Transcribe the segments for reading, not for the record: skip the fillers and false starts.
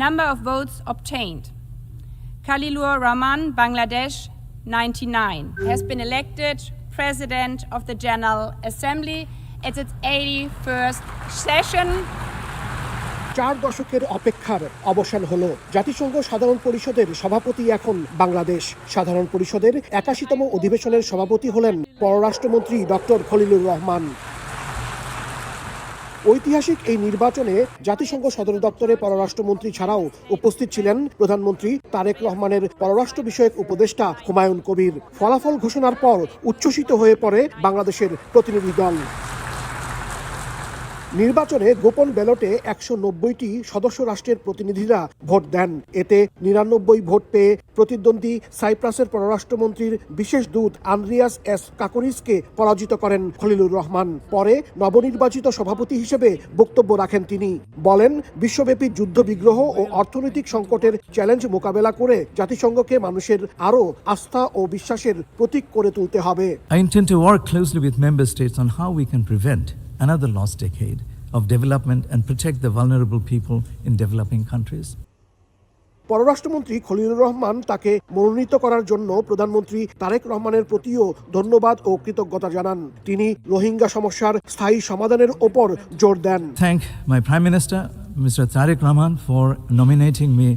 Number of votes obtained. Khalilur Rahman, Bangladesh, 99, has been elected President of the General Assembly at its 81st session. 4 দশকের অপেক্ষার অবসান হলো। জাতিসংঘ সাধারণ পরিষদের সভাপতি এখন বাংলাদেশ। সাধারণ পরিষদের 81তম অধিবেশনের সভাপতি হলেন পররাষ্ট্রমন্ত্রী ডক্টর খলিলুর রহমান। ঐতিহাসিক এই নির্বাচনে জাতিসংঘ সদর দপ্তরে পররাষ্ট্রমন্ত্রী ছাড়াও উপস্থিত ছিলেন প্রধানমন্ত্রী তারেক রহমানের পররাষ্ট্র বিষয়ক উপদেষ্টা হুমায়ুন কবির। ফলাফল ঘোষণার পর উচ্ছ্বসিত হয়ে পড়ে বাংলাদেশের প্রতিনিধি দল। নির্বাচনে গোপন ব্যালটে 190টি সদস্য রাষ্ট্রের প্রতিনিধিরা ভোট দেন। এতে 99 ভোট পেয়ে প্রতিদ্বন্দ্বী সাইপ্রাসের পররাষ্ট্রমন্ত্রীর বিশেষ দূত আন্দ্রিয়াস এস কাকোরিসকে পরাজিত করেন খলিলুর রহমান। পরে নবনির্বাচিত সভাপতি হিসেবে বক্তব্য রাখেন তিনি। বলেন, বিশ্বব্যাপী যুদ্ধবিগ্রহ ও অর্থনৈতিক সংকটের চ্যালেঞ্জ মোকাবেলা করে জাতিসংঘকে মানুষের আরও আস্থা ও বিশ্বাসের প্রতীক করে তুলতে হবে। I intend to work closely with member states on how we can prevent another lost decade of development and protect the vulnerable people in developing countries. পররাষ্ট্রমন্ত্রী খলিলুর রহমান তাকে মনোনীত করার জন্য প্রধানমন্ত্রী তারেক রহমানের প্রতিও ধন্যবাদ ও কৃতজ্ঞতা জানান। তিনি রোহিঙ্গা সমস্যার স্থায়ী সমাধানের ওপর জোর দেন। Thank my Prime Minister, Mr. Tariq Rahman, for nominating me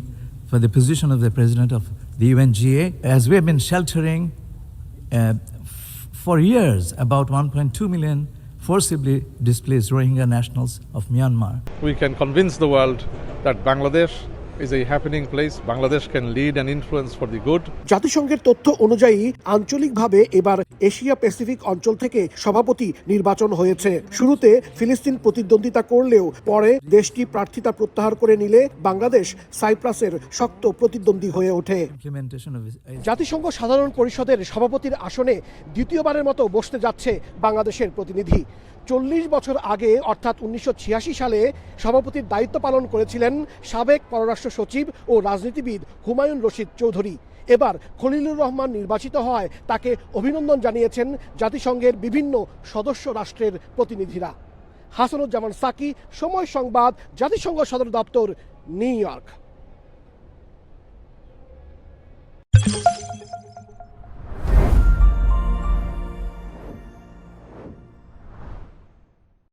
for the position of the President of the UNGA, as we have been sheltering for years about 1.2 million forcibly displaced Rohingya nationals of Myanmar. We can convince the world that Bangladesh is a happening place. Bangladesh can lead and influence for the good. জাতিসংঘের তথ্য অনুযায়ী আঞ্চলিকভাবে এবার Asia Pacific অঞ্চল থেকে সভাপতি নির্বাচন হয়েছে। শুরুতে ফিলিস্তিন প্রতিদ্বন্দ্বিতা করলেও পরে দেশটি প্রার্থিতা প্রত্যাহার করে নিলে বাংলাদেশ সাইপ্রাসের শক্ত প্রতিদ্বন্দ্বী হয়ে ওঠে। জাতিসংঘ সাধারণ পরিষদের সভাপতির আসনে দ্বিতীয়বারের মতো বসতে যাচ্ছে বাংলাদেশের প্রতিনিধি। 40 বছর আগে অর্থাৎ 1986 সালে সভাপতির দায়িত্ব পালন করেছিলেন সাবেক পররাষ্ট্র সচিব ও রাজনীতিবিদ হুমায়ুন রশিদ চৌধুরী। এবার খলিলুর রহমান নির্বাচিত হয় তাকে অভিনন্দন জানিয়েছেন জাতিসংঘের বিভিন্ন সদস্য রাষ্ট্রের প্রতিনিধিরা। হাসানুজ্জামান সাকি, সময় সংবাদ, জাতিসংঘ সদর দপ্তর, নিউ ইয়র্ক।